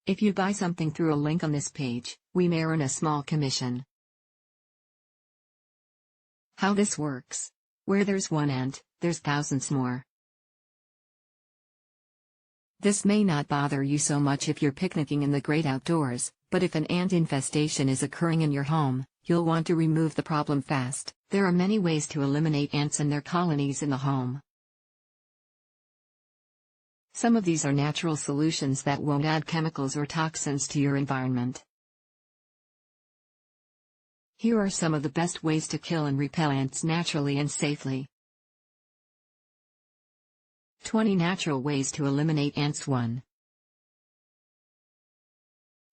If you buy something through a link on this page, we may earn a small commission. How this works. Where there's one ant, there's thousands more. This may not bother you so much if you're picnicking in the great outdoors, but if an ant infestation is occurring in your home, you'll want to remove the problem fast. There are many ways to eliminate ants and their colonies in the home. Some of these are natural solutions that won't add chemicals or toxins to your environment. Here are some of the best ways to kill and repel ants naturally and safely. 20 natural ways to eliminate ants. 1.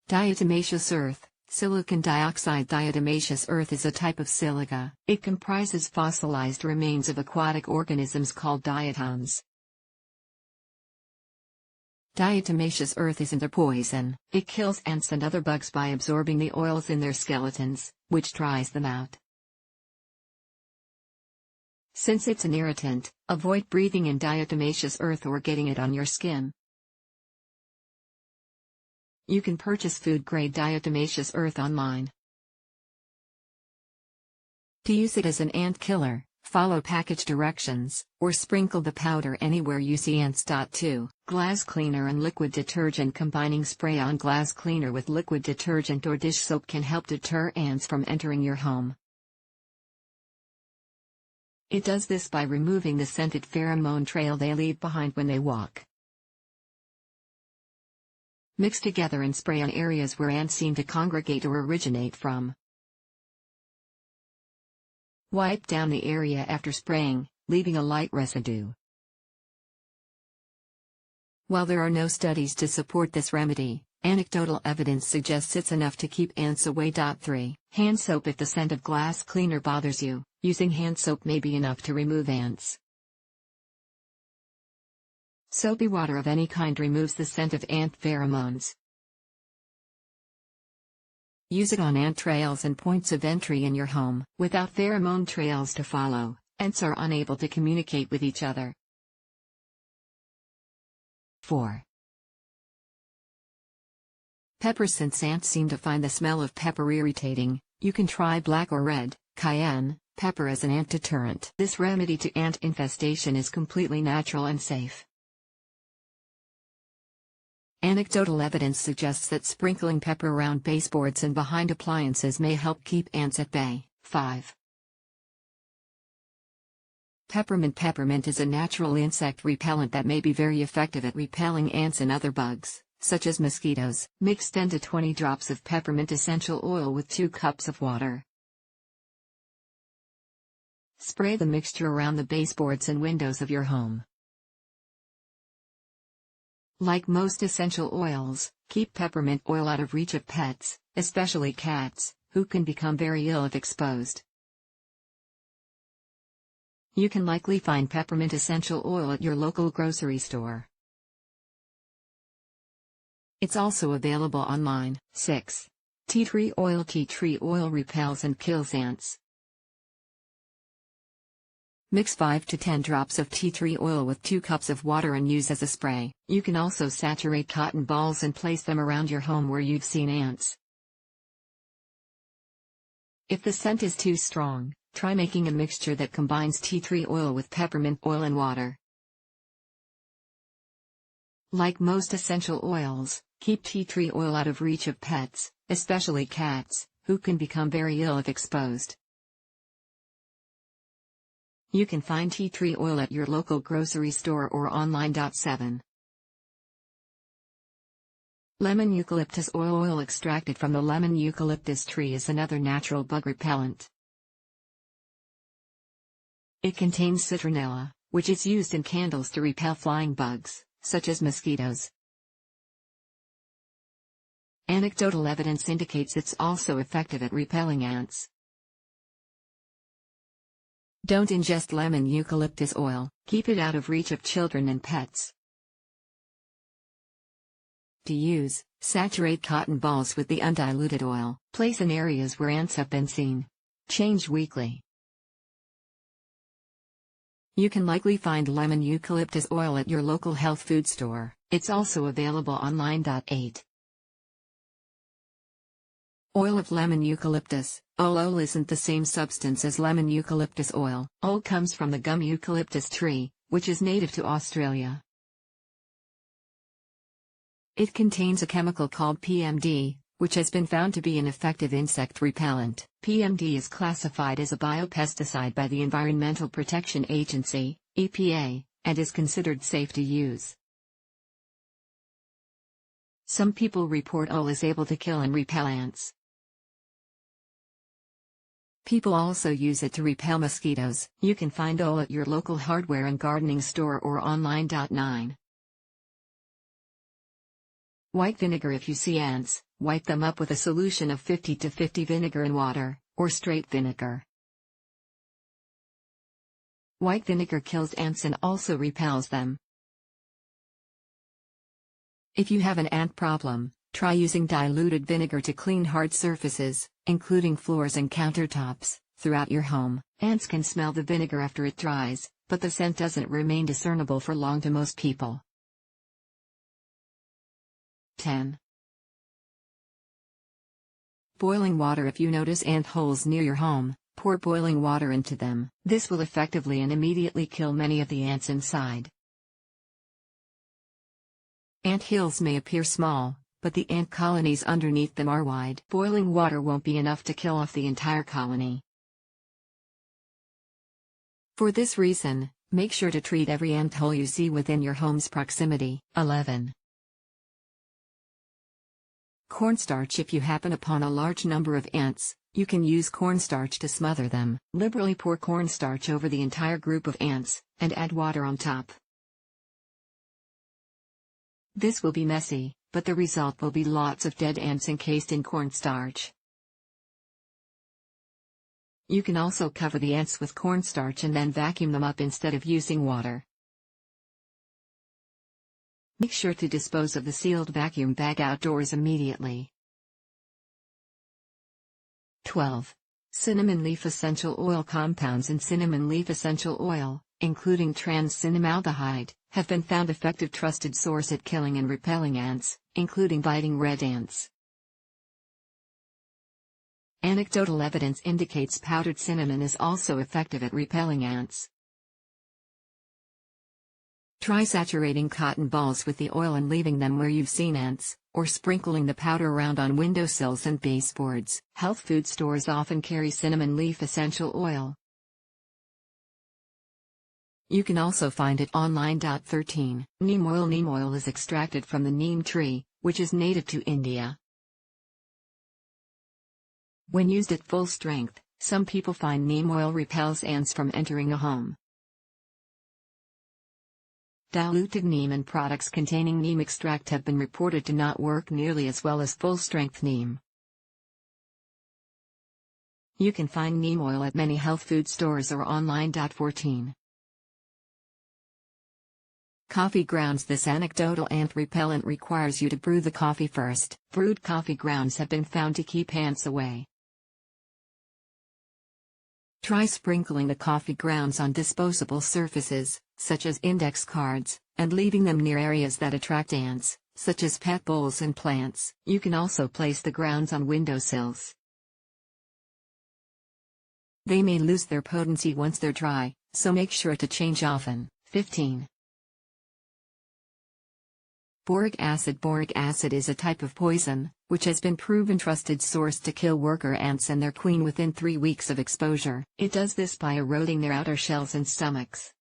Diatomaceous earth. Silicon dioxide. Diatomaceous earth is a type of silica. It comprises fossilized remains of aquatic organisms called diatoms. Diatomaceous earth isn't a poison. It kills ants and other bugs by absorbing the oils in their skeletons, which dries them out. Since it's an irritant, avoid breathing in diatomaceous earth or getting it on your skin. You can purchase food-grade diatomaceous earth online. To use it as an ant killer, follow package directions, or sprinkle the powder anywhere you see ants. 2. Glass cleaner and liquid detergent. Combining spray-on glass cleaner with liquid detergent or dish soap can help deter ants from entering your home. It does this by removing the scented pheromone trail they leave behind when they walk. Mix together and spray on areas where ants seem to congregate or originate from. Wipe down the area after spraying, leaving a light residue. While there are no studies to support this remedy, anecdotal evidence suggests it's enough to keep ants away. 3. Hand soap. If the scent of glass cleaner bothers you, using hand soap may be enough to remove ants. Soapy water of any kind removes the scent of ant pheromones. Use it on ant trails and points of entry in your home. Without pheromone trails to follow, ants are unable to communicate with each other. 4. Pepper. Since ants seem to find the smell of pepper irritating, you can try black or red, cayenne, pepper as an ant deterrent. This remedy to ant infestation is completely natural and safe. Anecdotal evidence suggests that sprinkling pepper around baseboards and behind appliances may help keep ants at bay. 5. Peppermint. Peppermint is a natural insect repellent that may be very effective at repelling ants and other bugs, such as mosquitoes. Mix 10 to 20 drops of peppermint essential oil with 2 cups of water. Spray the mixture around the baseboards and windows of your home. Like most essential oils, keep peppermint oil out of reach of pets, especially cats, who can become very ill if exposed. You can likely find peppermint essential oil at your local grocery store. It's also available online. 6. Tea tree oil. Tea tree oil repels and kills ants. Mix 5 to 10 drops of tea tree oil with 2 cups of water and use as a spray. You can also saturate cotton balls and place them around your home where you've seen ants. If the scent is too strong, try making a mixture that combines tea tree oil with peppermint oil and water. Like most essential oils, keep tea tree oil out of reach of pets, especially cats, who can become very ill if exposed. You can find tea tree oil at your local grocery store or online. 7. Lemon eucalyptus oil. Oil extracted from the lemon eucalyptus tree is another natural bug repellent. It contains citronella, which is used in candles to repel flying bugs, such as mosquitoes. Anecdotal evidence indicates it's also effective at repelling ants. Don't ingest lemon eucalyptus oil. Keep it out of reach of children and pets. To use, saturate cotton balls with the undiluted oil. Place in areas where ants have been seen. Change weekly. You can likely find lemon eucalyptus oil at your local health food store. It's also available online. 8. Oil of lemon eucalyptus. Oil isn't the same substance as lemon eucalyptus oil. Oil comes from the gum eucalyptus tree, which is native to Australia. It contains a chemical called PMD, which has been found to be an effective insect repellent. PMD is classified as a biopesticide by the Environmental Protection Agency, EPA, and is considered safe to use. Some people report oil is able to kill and repel ants. People also use it to repel mosquitoes. You can find oil at your local hardware and gardening store or online. 9. White vinegar. If you see ants, wipe them up with a solution of 50-50 vinegar and water, or straight vinegar. White vinegar kills ants and also repels them. If you have an ant problem, try using diluted vinegar to clean hard surfaces, including floors and countertops, throughout your home. Ants can smell the vinegar after it dries, but the scent doesn't remain discernible for long to most people. 10. Boiling water. If you notice ant holes near your home, pour boiling water into them. This will effectively and immediately kill many of the ants inside. Ant hills may appear small, but the ant colonies underneath them are wide. Boiling water won't be enough to kill off the entire colony. For this reason, make sure to treat every ant hole you see within your home's proximity. 11. Cornstarch. If you happen upon a large number of ants, you can use cornstarch to smother them. Liberally pour cornstarch over the entire group of ants, and add water on top. This will be messy, but the result will be lots of dead ants encased in cornstarch. You can also cover the ants with cornstarch and then vacuum them up instead of using water. Make sure to dispose of the sealed vacuum bag outdoors immediately. 12. Cinnamon leaf essential oil. Compounds in cinnamon leaf essential oil, including trans-cinnamaldehyde, have been found effective trusted source at killing and repelling ants, including biting red ants. Anecdotal evidence indicates powdered cinnamon is also effective at repelling ants. Try saturating cotton balls with the oil and leaving them where you've seen ants, or sprinkling the powder around on windowsills and baseboards. Health food stores often carry cinnamon leaf essential oil. You can also find it online. 13. Neem oil. Neem oil is extracted from the neem tree, which is native to India. When used at full strength, some people find neem oil repels ants from entering a home. Diluted neem and products containing neem extract have been reported to not work nearly as well as full-strength neem. You can find neem oil at many health food stores or online. 14. Coffee grounds. This anecdotal ant repellent requires you to brew the coffee first. Brewed coffee grounds have been found to keep ants away. Try sprinkling the coffee grounds on disposable surfaces, such as index cards, and leaving them near areas that attract ants, such as pet bowls and plants. You can also place the grounds on windowsills. They may lose their potency once they're dry, so make sure to change often. 15. Boric acid. Boric acid is a type of poison, which has been proven trusted source to kill worker ants and their queen within 3 weeks of exposure. It does this by eroding their outer shells and stomachs.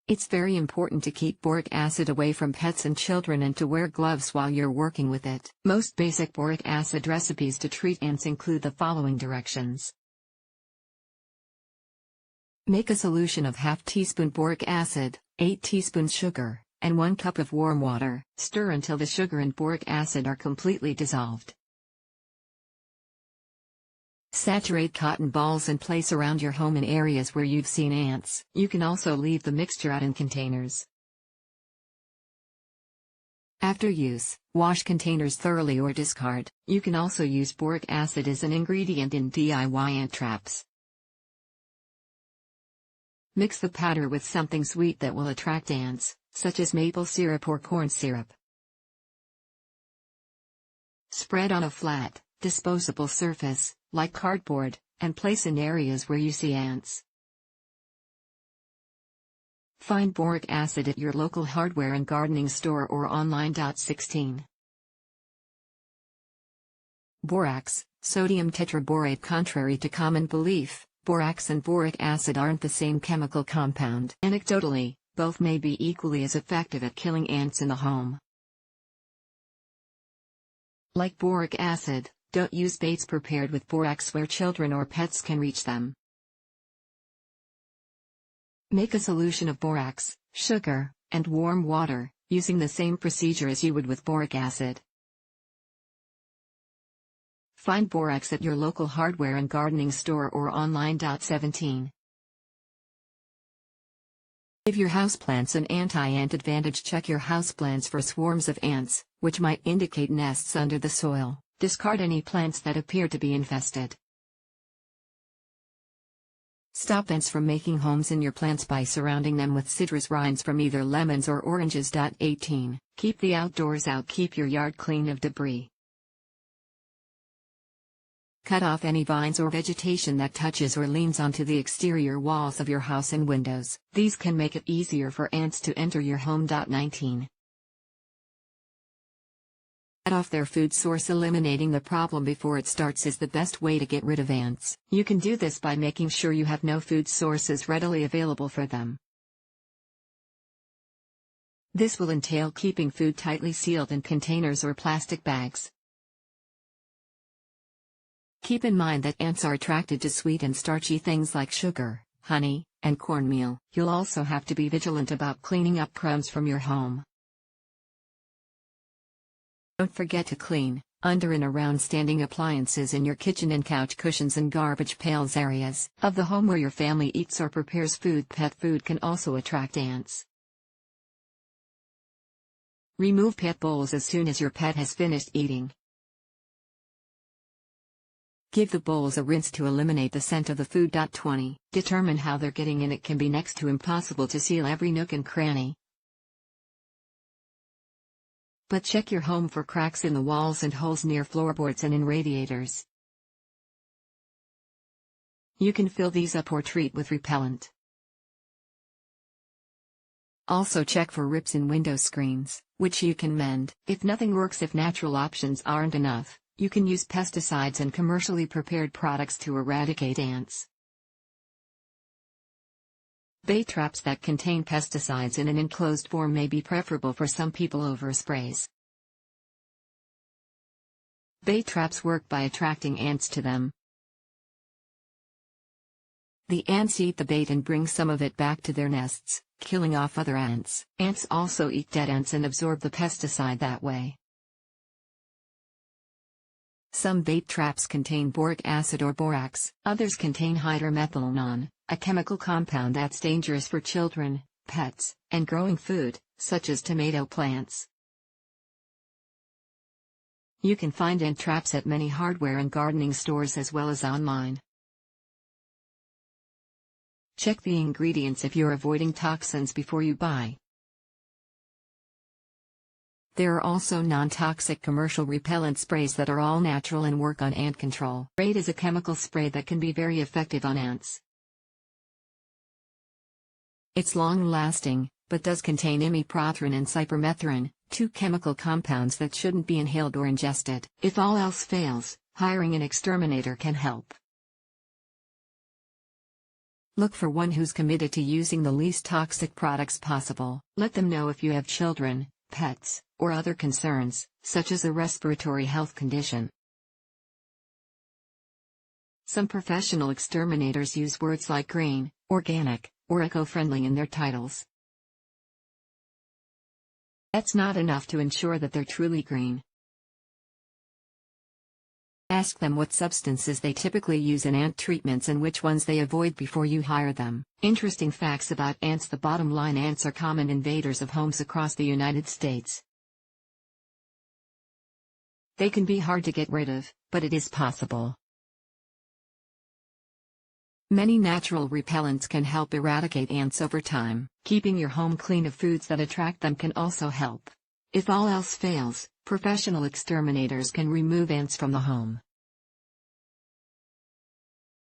It's very important to keep boric acid away from pets and children and to wear gloves while you're working with it. Most basic boric acid recipes to treat ants include the following directions. Make a solution of ½ teaspoon boric acid, 8 teaspoons sugar, and 1 cup of warm water. Stir until the sugar and boric acid are completely dissolved. Saturate cotton balls and place around your home in areas where you've seen ants. You can also leave the mixture out in containers. After use, wash containers thoroughly or discard. You can also use boric acid as an ingredient in DIY ant traps. Mix the powder with something sweet that will attract ants, such as maple syrup or corn syrup. Spread on a flat, disposable surface, like cardboard, and place in areas where you see ants. Find boric acid at your local hardware and gardening store or online. 16. Borax, sodium tetraborate. Contrary to common belief, borax and boric acid aren't the same chemical compound. Anecdotally, both may be equally as effective at killing ants in the home. Like boric acid, don't use baits prepared with borax where children or pets can reach them. Make a solution of borax, sugar, and warm water, using the same procedure as you would with boric acid. Find borax at your local hardware and gardening store or online. 17. Give your houseplants an anti-ant advantage. Check your houseplants for swarms of ants, which might indicate nests under the soil. Discard any plants that appear to be infested. Stop ants from making homes in your plants by surrounding them with citrus rinds from either lemons or oranges. 18. Keep the outdoors out. Keep your yard clean of debris. Cut off any vines or vegetation that touches or leans onto the exterior walls of your house and windows. These can make it easier for ants to enter your home. 19. Cut off their food source. Eliminating the problem before it starts is the best way to get rid of ants. You can do this by making sure you have no food sources readily available for them. This will entail keeping food tightly sealed in containers or plastic bags. Keep in mind that ants are attracted to sweet and starchy things like sugar, honey, and cornmeal. You'll also have to be vigilant about cleaning up crumbs from your home. Don't forget to clean, under and around standing appliances in your kitchen and couch cushions and garbage pails areas of the home where your family eats or prepares food. Pet food can also attract ants. Remove pet bowls as soon as your pet has finished eating. Give the bowls a rinse to eliminate the scent of the food. 20. Determine how they're getting in. It can be next to impossible to seal every nook and cranny. But check your home for cracks in the walls and holes near floorboards and in radiators. You can fill these up or treat with repellent. Also check for rips in window screens, which you can mend. If nothing works, if natural options aren't enough, you can use pesticides and commercially prepared products to eradicate ants. Bait traps that contain pesticides in an enclosed form may be preferable for some people over sprays. Bait traps work by attracting ants to them. The ants eat the bait and bring some of it back to their nests, killing off other ants. Ants also eat dead ants and absorb the pesticide that way. Some bait traps contain boric acid or borax, others contain hydromethylenone, a chemical compound that's dangerous for children, pets, and growing food, such as tomato plants. You can find ant traps at many hardware and gardening stores as well as online. Check the ingredients if you're avoiding toxins before you buy. There are also non-toxic commercial repellent sprays that are all natural and work on ant control. Raid is a chemical spray that can be very effective on ants. It's long-lasting, but does contain imipropyl and cypermethrin, two chemical compounds that shouldn't be inhaled or ingested. If all else fails, hiring an exterminator can help. Look for one who's committed to using the least toxic products possible. Let them know if you have children, pets, or other concerns, such as a respiratory health condition. Some professional exterminators use words like green, organic, or eco-friendly in their titles. That's not enough to ensure that they're truly green. Ask them what substances they typically use in ant treatments and which ones they avoid before you hire them. Interesting facts about ants. The bottom line: ants are common invaders of homes across the United States. They can be hard to get rid of, but it is possible. Many natural repellents can help eradicate ants over time. Keeping your home clean of foods that attract them can also help. If all else fails, Professional exterminators can remove ants from the home,